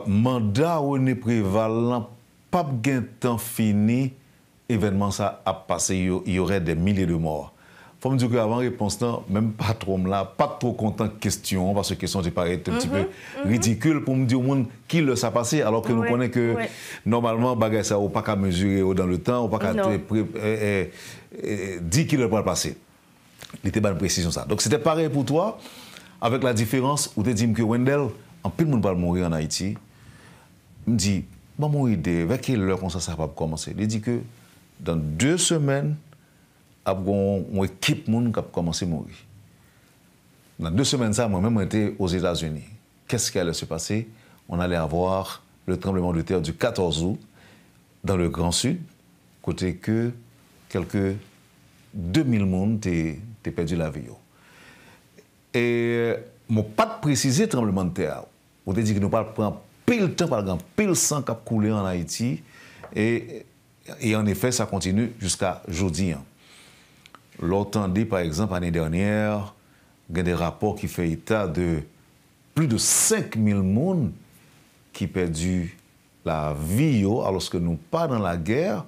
C: mandat René Préval, pas de temps fini, événement ça a passé, il y aurait des milliers de morts. Il faut me dire qu'avant réponse, même pas trop là, pas trop content de question, parce que la question paraît un petit peu ridicule pour me dire au monde qui le ça passé, alors que nous connaissons que normalement, bagay ça, on pas qu'à mesurer dans le temps, on pas qu'à dire qui le va passer. Il était pas une précision ça. Donc c'était pareil pour toi, avec la différence où tu dis que Wendell, en plus de monde va mourir en Haïti, me dit, mon idée, avec quelle heure ça va commencer? Il dit que dans 2 semaines, une équipe qui a commencé à mourir. Dans 2 semaines, moi-même, j'étais aux États-Unis. Qu'est-ce qui allait se passer? On allait avoir le tremblement de terre du 14 août dans le Grand Sud, côté que quelques 2000 personnes ont perdu la vie. Et je n'ai pas précisé le tremblement de terre. On a dit que nous ne prenons pas pile temps, par exemple, pile sang qui a coulé en Haïti. Et en effet, ça continue jusqu'à aujourd'hui. L'autant dit, par exemple, l'année dernière, il y a des rapports qui font état de plus de 5000 personnes qui ont perdu la vie, alors que nous pas dans la guerre.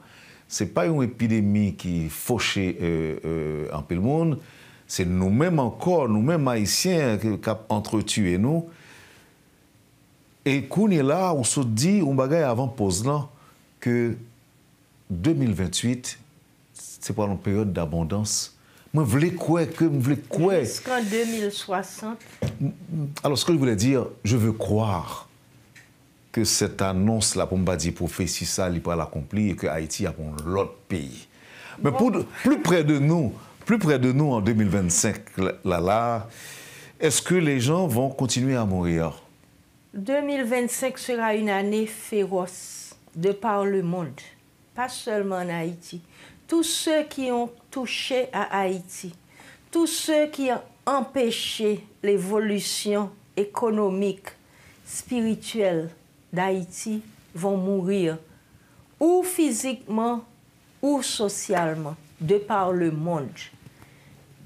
C: Ce n'est pas une épidémie qui fauche en peu le monde. C'est nous-mêmes encore, nous-mêmes haïtiens, qui avons entretué nous. Et qu'on est là, on se dit, on bagaille avant pause là, que 2028, c'est pas une période d'abondance. Moi, je voulais quoi.
D: Jusqu'en 2060.
C: Alors, ce que je voulais dire, je veux croire que cette annonce-là, pour me dire prophétie, ça, il va l'accomplir et que Haïti a pour l'autre pays. Mais plus près de nous en 2025, est-ce que les gens vont continuer à mourir?
D: 2025 sera une année féroce de par le monde, pas seulement en Haïti. Tous ceux qui ont touché à Haïti, tous ceux qui ont empêché l'évolution économique, spirituelle d'Haïti vont mourir, ou physiquement ou socialement, de par le monde.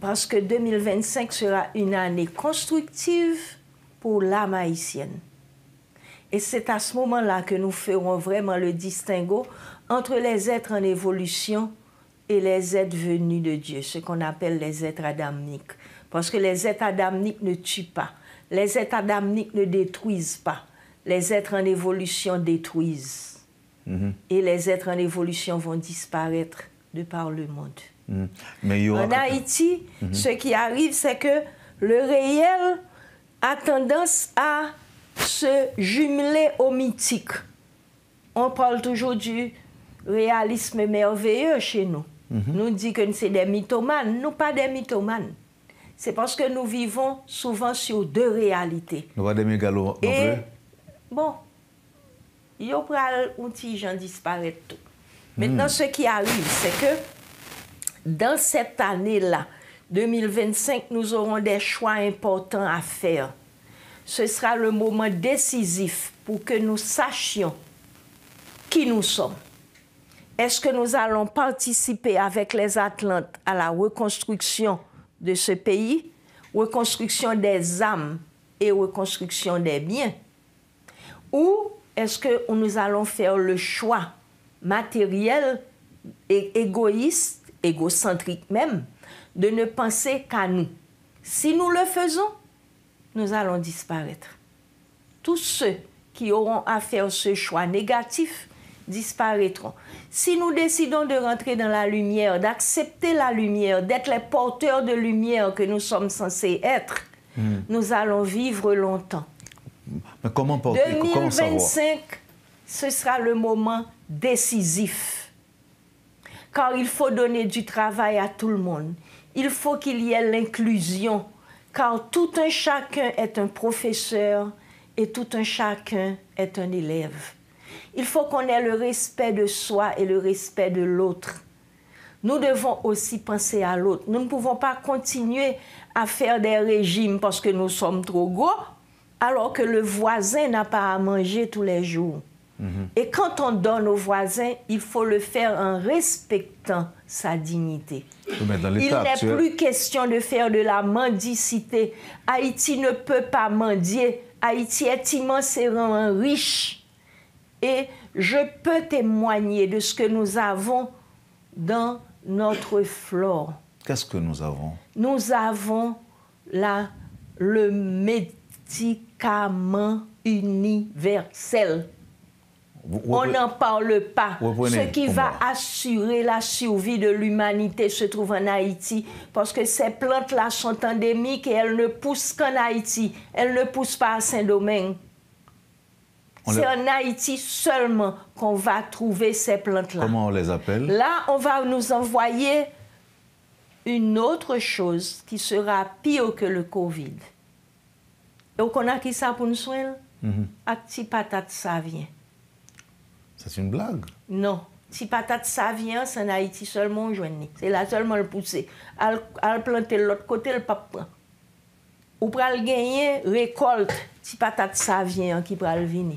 D: Parce que 2025 sera une année constructive pour l'âme haïtienne. Et c'est à ce moment-là que nous ferons vraiment le distinguo entre les êtres en évolution et les êtres venus de Dieu, ce qu'on appelle les êtres adamiques. Parce que les êtres adamiques ne tuent pas, les êtres adamiques ne détruisent pas, les êtres en évolution détruisent. Et les êtres en évolution vont disparaître de par le monde. Mais en Haïti, ce qui arrive, c'est que le réel a tendance à se jumeler au mythique. On parle toujours du réalisme merveilleux chez nous. Nous dit que c'est des mythomanes. Nous, pas des mythomanes. C'est parce que nous vivons souvent sur deux réalités.
C: Nous pas des mégalos non plus.
D: Bon, il y a un petit gens disparaître tout. Maintenant, ce qui arrive, c'est que dans cette année-là, 2025, nous aurons des choix importants à faire. Ce sera le moment décisif pour que nous sachions qui nous sommes. Est-ce que nous allons participer avec les Atlantes à la reconstruction de ce pays, reconstruction des âmes et reconstruction des biens? Ou est-ce que nous allons faire le choix matériel et égoïste, égocentrique même, de ne penser qu'à nous? Si nous le faisons, nous allons disparaître. Tous ceux qui auront à faire ce choix négatif disparaîtront. Si nous décidons de rentrer dans la lumière, d'accepter la lumière, d'être les porteurs de lumière que nous sommes censés être, nous allons vivre longtemps.
C: Mais comment porter?
D: 2025, ce sera le moment décisif. Car il faut donner du travail à tout le monde. Il faut qu'il y ait l'inclusion. Car tout un chacun est un professeur et tout un chacun est un élève. Il faut qu'on ait le respect de soi et le respect de l'autre. Nous devons aussi penser à l'autre. Nous ne pouvons pas continuer à faire des régimes parce que nous sommes trop gros, alors que le voisin n'a pas à manger tous les jours. Et quand on donne au voisin, il faut le faire en respectant sa dignité. Il n'est plus question de faire de la mendicité. Haïti ne peut pas mendier. Haïti est immensément riche. Et je peux témoigner de ce que nous avons dans notre flore.
C: Qu'est-ce que nous avons? Nous
D: avons le médicament universel. On n'en parle pas. Ce qui va assurer la survie de l'humanité se trouve en Haïti parce que ces plantes-là sont endémiques et elles ne poussent qu'en Haïti. Elles ne poussent pas à Saint-Domingue. C'est en Haïti seulement qu'on va trouver ces plantes-là.
C: Comment on les appelle?
D: Là, on va nous envoyer une autre chose qui sera pire que le Covid. Et on a qui ça pour nous soigner? À petit patate, ça vient.
C: C'est une blague?
D: Non, Si patate ça vient, c'est en Haïti seulement joindre. C'est là seulement le pousser. Al planter de l'autre côté, le pas prend. Ou pral gagner récolte si patate ça vient qui pral venir.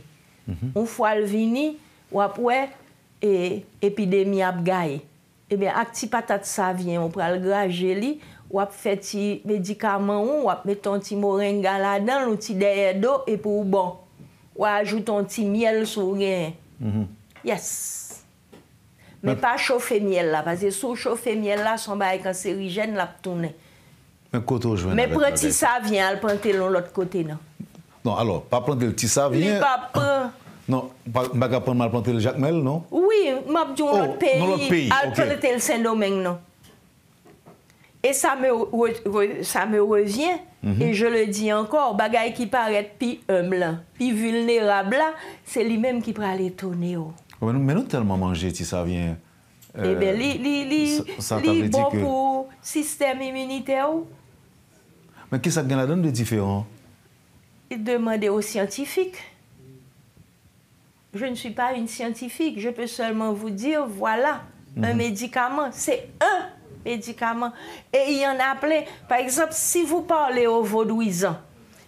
D: Une fois le vini, ou après épidémie a gagne. Eh bien, avec si patate ça vient, on pral grager li, ou ap fait ti médicament ou ap mettre un petit moringa là-dedans, un petit derrière d'eau et pour bon. Ou ajoute un petit miel sur rien. Yes. Mais pas chauffer miel là, parce que si chauffer miel là, son bail cancérigène l'a tourné. Mais prendre ça vient, elle planter l'autre côté non.
C: Non, alors, pas planter le petit ça vient. Non, pas prendre mal planter le Jacmel, non?
D: Oui, m'a dit l'autre pays, elle planter le Saint-Domingue non. Et ça me revient, et je le dis encore, bagaille qui paraît plus humble, plus vulnérable, c'est lui-même qui peut aller étonner.
C: Mais nous tellement manger si ça vient.
D: Eh bien, li bon pour le système immunitaire.
C: Mais qu'est-ce que ça donne de différent?
D: Demandez aux scientifiques. Je ne suis pas une scientifique, je peux seulement vous dire, voilà, un médicament, c'est un médicament. Et il y en a plein. Par exemple, si vous parlez aux vaudouisans,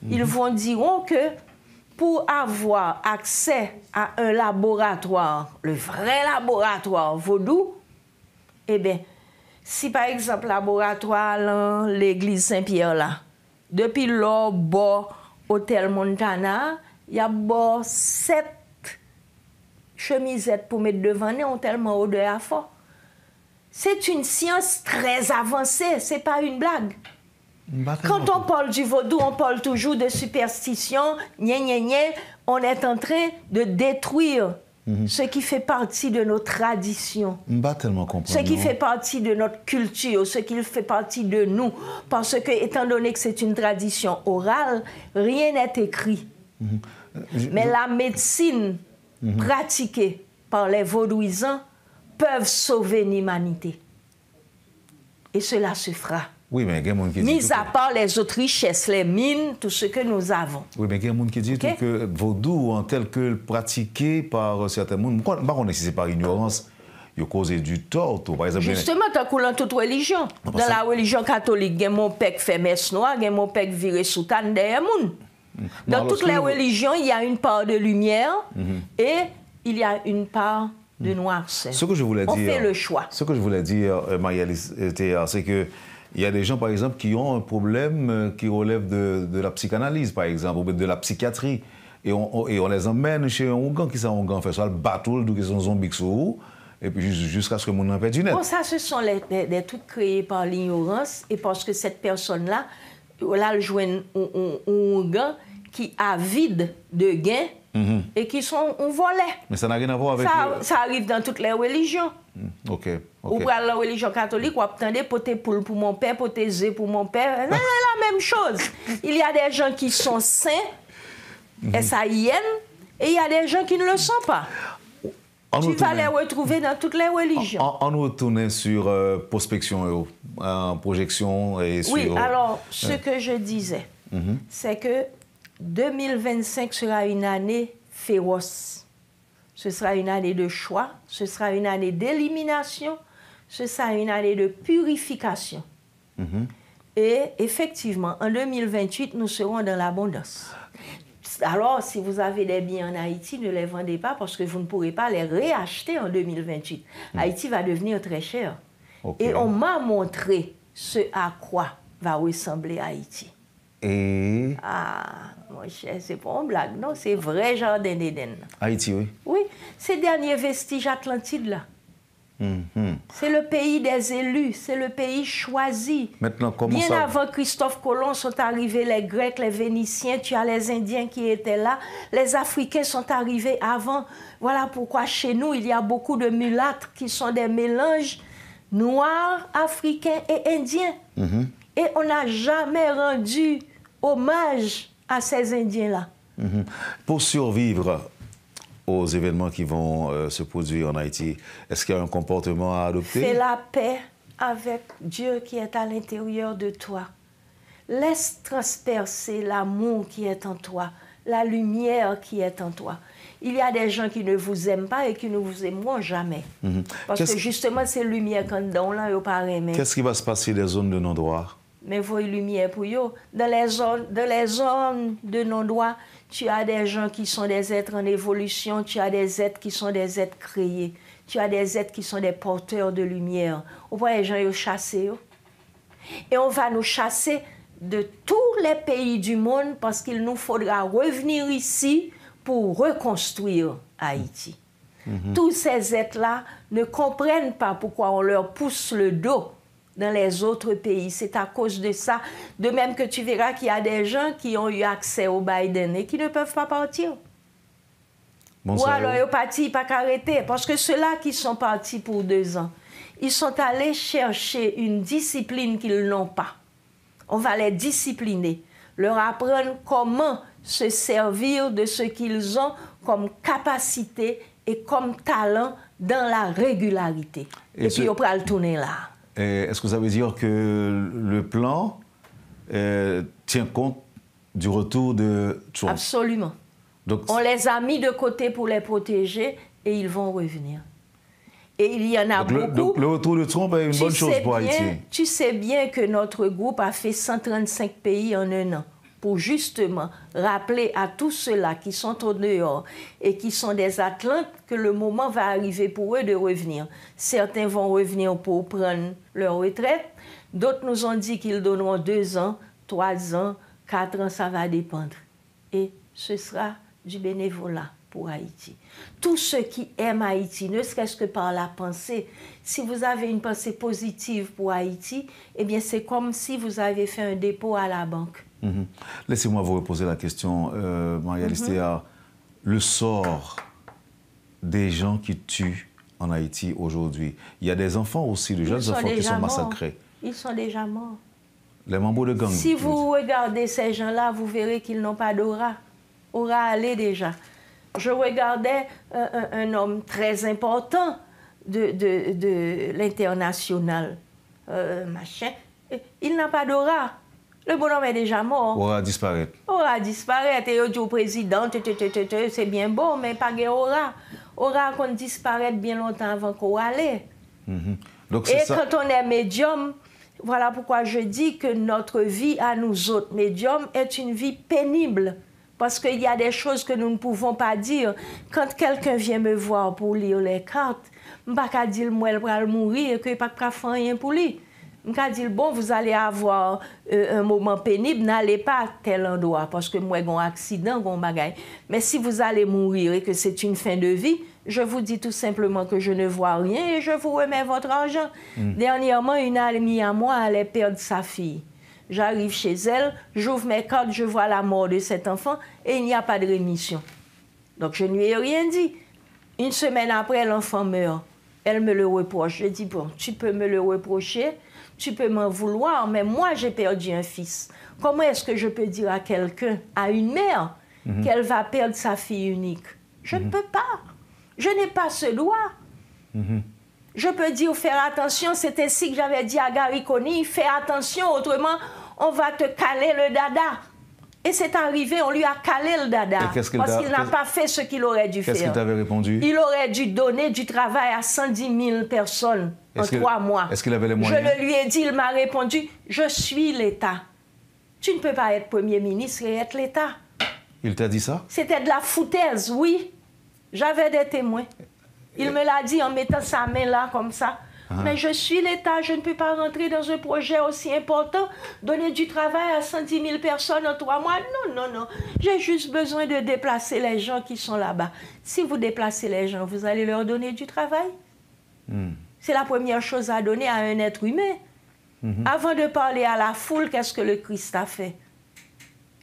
D: ils vous diront que pour avoir accès à un laboratoire, le vrai laboratoire vaudou, eh bien, si par exemple, laboratoire, l'église Saint-Pierre, là, depuis l'or, Hôtel Montana, il y a 7 chemisettes pour mettre devant nous, ont tellement odeur à fort. C'est une science très avancée, c'est pas une blague. Quand on parle du vaudou, on parle toujours de superstition, on est en train de détruire ce qui fait partie de nos traditions, ce qui fait partie de notre culture, ce qui fait partie de nous. Parce que, étant donné que c'est une tradition orale, rien n'est écrit. Mais la médecine pratiquée par les vaudouisants peuvent sauver l'humanité. Et cela se fera.
C: Oui, mais il y a des gens qui disent.
D: Mis à part les autres richesses, les mines, tout ce que nous avons.
C: Oui, mais il y a des gens qui disent que vaudou, en tel que pratiqué par certains gens, je ne sais pas si c'est par ignorance, il cause du tort. Par exemple,
D: justement, tu as dans toute religion. Dans la religion catholique, il y a mon père qui fait messe noire, il y a mon père qui vire soutane derrière moun. Dans toutes les religions, il y a une part de lumière et il y a une part de noirceur.
C: Ce que je voulais dire,
D: on fait le choix.
C: Ce que je voulais dire, Marie-Alice, c'est que il y a des gens, par exemple, qui ont un problème qui relève de la psychanalyse, par exemple, ou de la psychiatrie. Et on les emmène chez un Ougan qui s'est un Ougan, fait soit le bateau, qui sont zombies et puis jusqu'à ce que mon perde du net.
D: Bon, ça, ce sont des trucs créés par l'ignorance et parce que cette personne-là, là, elle joue un Ougan qui a vide de gains et qui sont volés.
C: Mais ça n'a rien à voir avec...
D: Ça arrive dans toutes les religions.
C: OK.
D: Ou pour la religion catholique, ou attendez poter poule pour mon père, poter zé pour mon père. C'est la même chose. Il y a des gens qui sont saints, S-A-I-N, et il y a des gens qui ne le sont pas. Tu vas les retrouver dans toutes les religions.
C: On nous retourne sur prospection, projection et sur...
D: Oui, alors, ce que je disais, c'est que 2025 sera une année féroce. Ce sera une année de choix, ce sera une année d'élimination, ce sera une année de purification. Et effectivement, en 2028, nous serons dans l'abondance. Alors, si vous avez des biens en Haïti, ne les vendez pas parce que vous ne pourrez pas les réacheter en 2028. Haïti va devenir très cher. Et on m'a montré ce à quoi va ressembler Haïti.
C: Et...
D: Ah, mon cher, c'est pas une blague, non, c'est vrai jardin d'Éden.
C: Haïti, oui.
D: Oui, ces derniers vestiges Atlantides, là. C'est le pays des élus, c'est le pays choisi.
C: Maintenant, comment
D: bien
C: ça...
D: avant Christophe Colomb sont arrivés les Grecs, les Vénitiens, tu as les Indiens qui étaient là, les Africains sont arrivés avant. Voilà pourquoi chez nous, il y a beaucoup de mulâtres qui sont des mélanges noirs, africains et indiens. Et on n'a jamais rendu hommage à ces Indiens-là.
C: Pour survivre aux événements qui vont se produire en Haïti, est-ce qu'il y a un comportement à adopter?
D: Fais la paix avec Dieu qui est à l'intérieur de toi. Laisse transpercer l'amour qui est en toi, la lumière qui est en toi. il y a des gens qui ne vous aiment pas et qui ne vous aimeront jamais. Parce que justement, c'est lumière quand dedans, là, ils pas aimer.
C: Qu'est-ce qui va se passer des zones de non-droit?
D: Mais vous lumière pour eux. Dans les zones de non-droit, tu as des gens qui sont des êtres en évolution, tu as des êtres qui sont des êtres créés, tu as des êtres qui sont des porteurs de lumière. On voit les gens ils chassés. Et on va nous chasser de tous les pays du monde parce qu'il nous faudra revenir ici pour reconstruire Haïti. Tous ces êtres-là ne comprennent pas pourquoi on leur pousse le dos dans les autres pays. C'est à cause de ça. De même que tu verras qu'il y a des gens qui ont eu accès au Biden et qui ne peuvent pas partir. Ou alors ils sont partis, pas qu'arrêter. Parce que ceux-là qui sont partis pour 2 ans, ils sont allés chercher une discipline qu'ils n'ont pas. On va les discipliner, leur apprendre comment se servir de ce qu'ils ont comme capacité et comme talent dans la régularité. Et puis on va le tourner là.
C: Est-ce que ça veut dire que le plan tient compte du retour de Trump?
D: Absolument. Donc, on les a mis de côté pour les protéger et ils vont revenir. Et il y en a beaucoup.
C: Donc le retour de Trump est une bonne chose pour Haïti.
D: Tu sais bien que notre groupe a fait 135 pays en 1 an pour justement rappeler à tous ceux-là qui sont au dehors et qui sont des Atlantes que le moment va arriver pour eux de revenir. Certains vont revenir pour prendre leur retraite. D'autres nous ont dit qu'ils donneront 2 ans, 3 ans, 4 ans, ça va dépendre. Et ce sera du bénévolat pour Haïti. Tous ceux qui aiment Haïti, ne serait-ce que par la pensée, si vous avez une pensée positive pour Haïti, eh bien c'est comme si vous avez fait un dépôt à la banque.
C: Laissez-moi vous reposer la question, Maria Listea. Le sort des gens qui tuent en Haïti aujourd'hui, il y a des enfants aussi, de jeunes enfants qui sont massacrés.
D: Ils sont déjà morts.
C: Les membres de gang.
D: Si vous regardez ces gens-là, vous verrez qu'ils n'ont pas d'aura. Aura allé déjà. Je regardais un homme très important de l'international, machin. Il n'a pas d'aura. Le bonhomme est déjà mort.
C: Aura disparaître.
D: Aura disparaître. Et au président, c'est bien beau, mais pas de aura. Aura qu'on disparaître bien longtemps avant qu'on allait. Donc, et ça. Quand on est médium, voilà pourquoi je dis que notre vie à nous autres médiums est une vie pénible. Parce qu'il y a des choses que nous ne pouvons pas dire. Quand quelqu'un vient me voir pour lire les cartes, je ne peux pas dire moi, elle va mourir et que je ne peux pas faire rien pour lui. Je ne peux pas dire, bon, vous allez avoir un moment pénible, n'allez pas à tel endroit, parce que moi, j'ai un accident, j'ai un bagage. Mais si vous allez mourir et que c'est une fin de vie, je vous dis tout simplement que je ne vois rien et je vous remets votre argent. Dernièrement, une amie à moi allait perdre sa fille. J'arrive chez elle, j'ouvre mes cartes, je vois la mort de cet enfant et il n'y a pas de rémission. Donc je ne lui ai rien dit. 1 semaine après, l'enfant meurt. Elle me le reproche. Je dis, bon, tu peux me le reprocher, tu peux m'en vouloir, mais moi j'ai perdu un fils. Comment est-ce que je peux dire à quelqu'un, à une mère, qu'elle va perdre sa fille unique? Je ne peux pas. Je n'ai pas ce droit. Je peux dire, faire attention, c'est ainsi que j'avais dit à Gary Coney, fais attention, autrement, on va te caler le dada. Et c'est arrivé, on lui a calé le dada, parce qu'il n'a pas fait ce qu'il aurait dû faire.
C: Qu'est-ce qu'il t'avait répondu?
D: Il aurait dû donner du travail à 110 000 personnes en 3 mois.
C: Est-ce qu'il avait les moyens?
D: Je le lui ai dit, il m'a répondu, je suis l'État. Tu ne peux pas être Premier ministre et être l'État.
C: Il t'a dit ça?
D: C'était de la foutaise, oui. J'avais des témoins. Il me l'a dit en mettant sa main là, comme ça. Mais je suis l'État, je ne peux pas rentrer dans un projet aussi important, donner du travail à 110 000 personnes en 3 mois. Non, non, non. J'ai juste besoin de déplacer les gens qui sont là-bas. Si vous déplacez les gens, vous allez leur donner du travail. C'est la première chose à donner à un être humain. Avant de parler à la foule, qu'est-ce que le Christ a fait?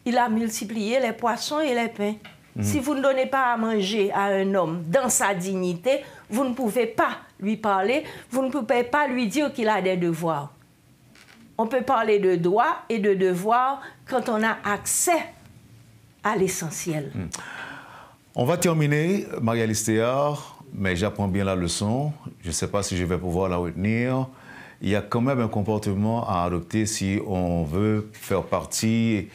D: Il a multiplié les poissons et les pains. Si vous ne donnez pas à manger à un homme dans sa dignité, vous ne pouvez pas lui parler, vous ne pouvez pas lui dire qu'il a des devoirs. On peut parler de droits et de devoirs quand on a accès à l'essentiel.
C: On va terminer, Maria Listea, mais j'apprends bien la leçon. Je ne sais pas si je vais pouvoir la retenir. Il y a quand même un comportement à adopter si on veut faire partie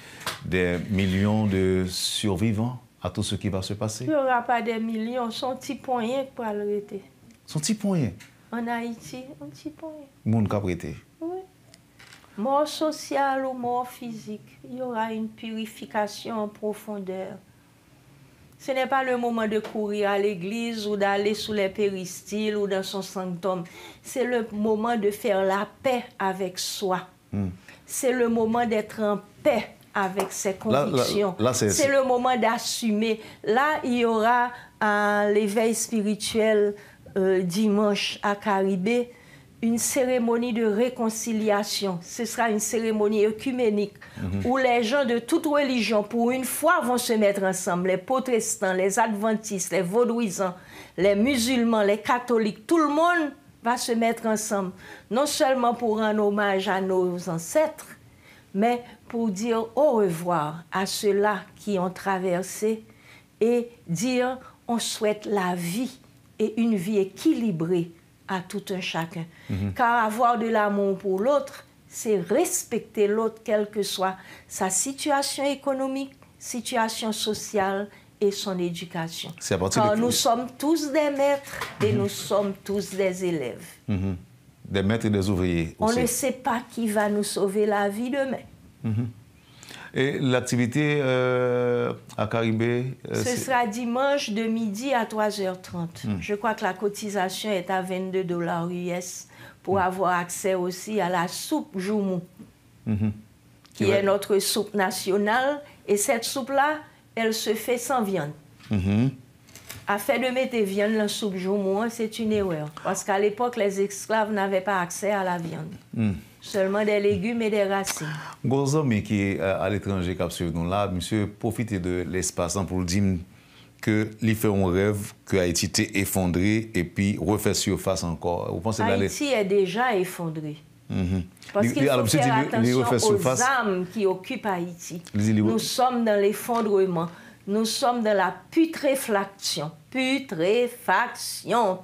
C: des millions de survivants à tout ce qui va se passer?
D: Il n'y aura pas des millions, son petit point pour arrêter.
C: Son petit point.
D: En Haïti, un petit point.
C: Moun ka prêté.
D: Oui. Mort sociale ou mort physique, il y aura une purification en profondeur. Ce n'est pas le moment de courir à l'église ou d'aller sous les péristyles ou dans son sanctum. C'est le moment de faire la paix avec soi. C'est le moment d'être en paix avec ses convictions. C'est le moment d'assumer. Là, il y aura l'éveil spirituel dimanche à Caribé, une cérémonie de réconciliation. Ce sera une cérémonie œcuménique où les gens de toute religion, pour une fois, vont se mettre ensemble. Les protestants, les adventistes, les vaudouisants, les musulmans, les catholiques, tout le monde va se mettre ensemble. Non seulement pour rendre hommage à nos ancêtres, mais pour dire au revoir à ceux-là qui ont traversé et dire on souhaite la vie et une vie équilibrée à tout un chacun. Car avoir de l'amour pour l'autre, c'est respecter l'autre, quelle que soit sa situation économique, situation sociale et son éducation. Car nous sommes tous des maîtres et nous sommes tous des élèves.
C: Des maîtres et des ouvriers aussi.
D: On ne sait pas qui va nous sauver la vie demain.
C: Et l'activité à Caribé
D: ce sera dimanche de midi à 3h30. Je crois que la cotisation est à $22 US pour avoir accès aussi à la soupe Joumou, qui est notre soupe nationale. Et cette soupe-là, elle se fait sans viande. Afin de mettre viande dans la soupe Joumou, c'est une erreur. Parce qu'à l'époque, les esclaves n'avaient pas accès à la viande. Seulement des légumes et des racines.
C: Gros ami qui est à l'étranger, qui nous là, monsieur, profitez de l'espace pour dire que il fait un rêve que Haïti était effondré et puis refait surface encore. Vous pensez
D: Haïti est déjà effondré. Parce qu'il faut faire attention aux âmes qui occupent Haïti. Nous sommes dans l'effondrement. Nous sommes dans la putréfaction. Putréfaction.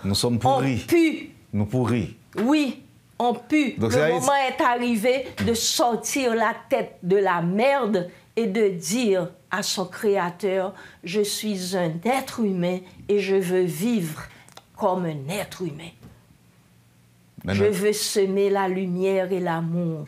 C: Nous sommes pourris.
D: On pue.
C: Nous pourris.
D: Oui, on pue. Donc, le moment est arrivé de sortir la tête de la merde et de dire à son créateur, je suis un être humain et je veux vivre comme un être humain. Je veux semer la lumière et l'amour.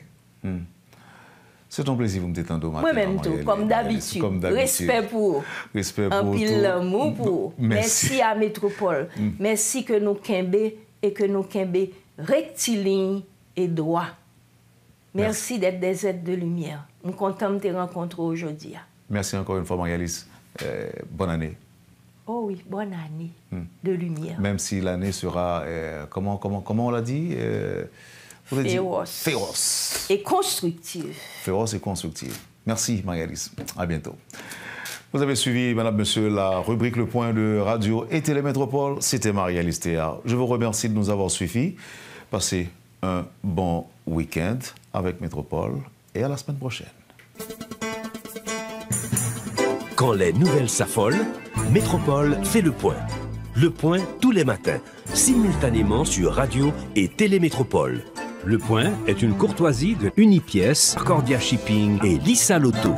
C: C'est un plaisir vous me détendre.
D: Moi-même tout, comme d'habitude. Respect pour. Un pile l'amour pour. Merci à Métropole. Merci que nous kembe et que nous kembe rectiligne et droit. Merci d'être des êtres de lumière. Nous sommes contents de te rencontrer aujourd'hui.
C: Merci encore une fois, Marie-Alice. Bonne année.
D: Oh oui, bonne année de lumière.
C: Même si l'année sera, comment on l'a dit
D: féroce.
C: Féroce.
D: Et constructive.
C: Féroce et constructive. Merci, Marie-Alice. À bientôt. Vous avez suivi, madame, monsieur, la rubrique Le Point de Radio et Télémétropole. C'était Marie-Alice Théard. Je vous remercie de nous avoir suivis. Passez un bon week-end avec Métropole et à la semaine prochaine.
A: Quand les nouvelles s'affolent, Métropole fait le point. Le point tous les matins, simultanément sur Radio et Télémétropole.
B: Le Point est une courtoisie de Unipièce, Cordia Shipping et Lissa Loto.